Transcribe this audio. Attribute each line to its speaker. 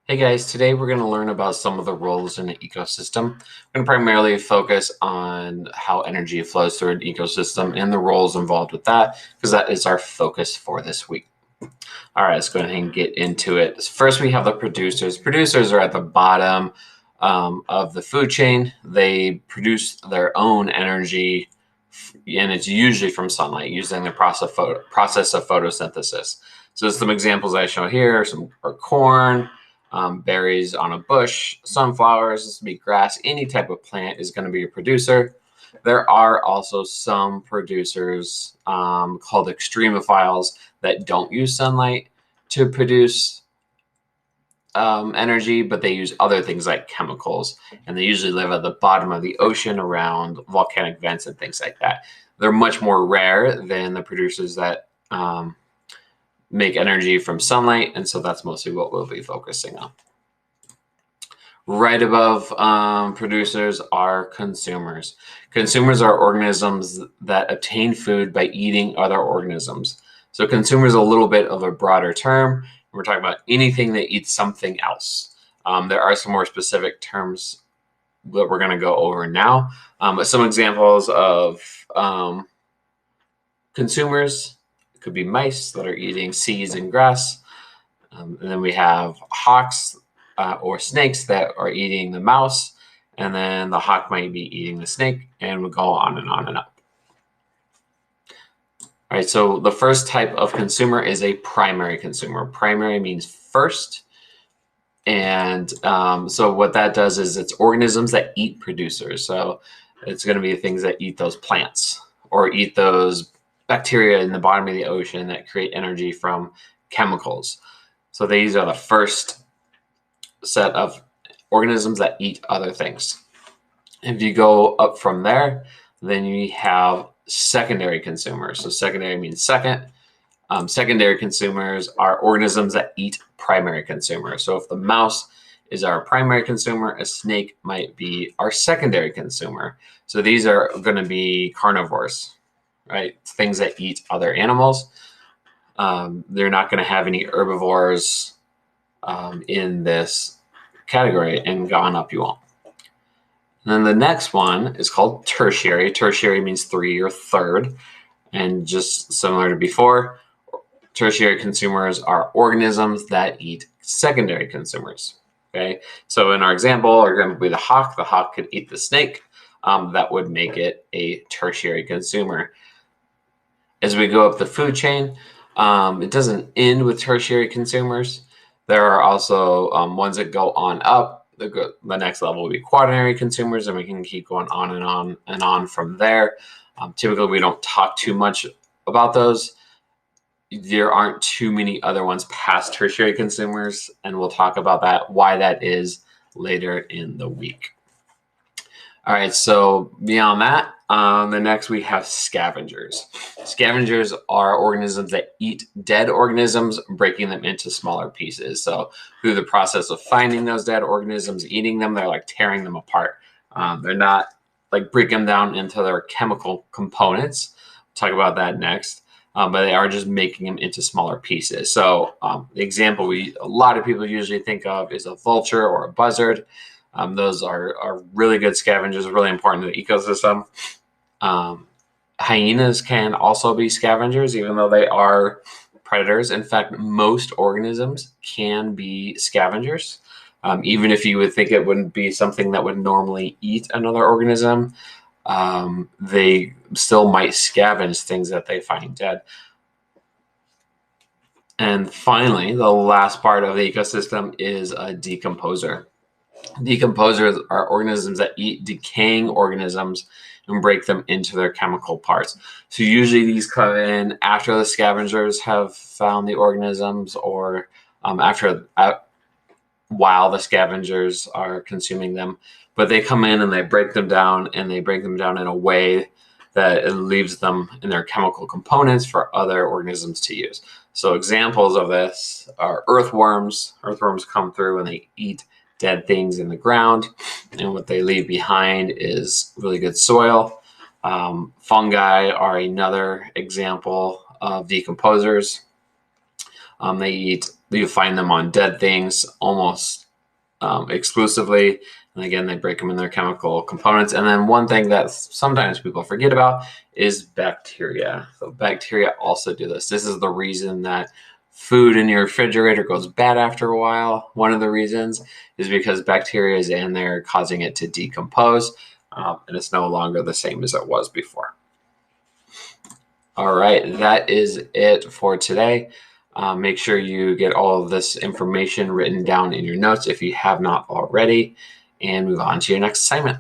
Speaker 1: Hey guys, today we're going to learn about some of the roles in an ecosystem. We're going to primarily focus on how energy flows through an ecosystem and the roles involved with that, because that is our focus for this week. All right, let's go ahead and get into it. First, we have the producers. Producers are at the bottom of the food chain. They produce their own energy, and it's usually from sunlight using the process of photosynthesis. So some examples I show here are corn, berries on a bush, sunflowers, this would be grass. Any type of plant is going to be a producer. There are also some producers called extremophiles that don't use sunlight to produce energy, but they use other things like chemicals, and they usually live at the bottom of the ocean around volcanic vents and things like that. They're much more rare than the producers that make energy from sunlight, and so that's mostly what we'll be focusing on. Right above producers are consumers. Consumers are organisms that obtain food by eating other organisms. So consumer is a little bit of a broader term. We're talking about anything that eats something else. There are some more specific terms that we're going to go over now. But some examples of consumers could be mice that are eating seeds and grass. And then we have hawks or snakes that are eating the mouse. And then the hawk might be eating the snake, and we'll go on and on and up. All right, so the first type of consumer is a primary consumer. Primary means first. And so what that does is it's organisms that eat producers. So it's going to be things that eat those plants or eat those bacteria in the bottom of the ocean that create energy from chemicals. So these are the first set of organisms that eat other things. If you go up from there, then you have secondary consumers. So secondary means second. Secondary consumers are organisms that eat primary consumers. So if the mouse is our primary consumer, a snake might be our secondary consumer. So these are going to be carnivores, right? Things that eat other animals. They're not going to have any herbivores in this category, and gone up you won't. And then the next one is called tertiary. Tertiary means three or third. And just similar to before, tertiary consumers are organisms that eat secondary consumers. Okay, so in our example, we're going to be the hawk. The hawk could eat the snake. That would make it a tertiary consumer. As we go up the food chain, it doesn't end with tertiary consumers. There are also ones that go on up. The next level will be quaternary consumers, and we can keep going on and on and on from there. Typically, we don't talk too much about those. There aren't too many other ones past tertiary consumers, and we'll talk about that, why that is, later in the week. All right, so beyond that, the next we have scavengers. Scavengers are organisms that eat dead organisms, breaking them into smaller pieces. So through the process of finding those dead organisms, eating them, they're like tearing them apart. They're not like breaking them down into their chemical components. We'll talk about that next. But they are just making them into smaller pieces. So the example a lot of people usually think of is a vulture or a buzzard. Those are really good scavengers, really important to the ecosystem. Hyenas can also be scavengers, even though they are predators. In fact, most organisms can be scavengers. Even if you would think it wouldn't be something that would normally eat another organism, they still might scavenge things that they find dead. And finally, the last part of the ecosystem is a decomposer. Decomposers are organisms that eat decaying organisms and break them into their chemical parts. So usually these come in after the scavengers have found the organisms, or while the scavengers are consuming them. But they come in and they break them down, and they break them down in a way that it leaves them in their chemical components for other organisms to use. So examples of this are earthworms. Earthworms come through and they eat dead things in the ground, and what they leave behind is really good soil. Fungi are another example of decomposers. They eat You find them on dead things almost exclusively. And again, they break them in their chemical components. And then one thing that sometimes people forget about is bacteria. So bacteria also do this. This is the reason that food in your refrigerator goes bad after a while. One of the reasons is because bacteria is in there causing it to decompose, and it's no longer the same as it was before. All right, that is it for today. Make sure you get all of this information written down in your notes if you have not already, and move on to your next assignment.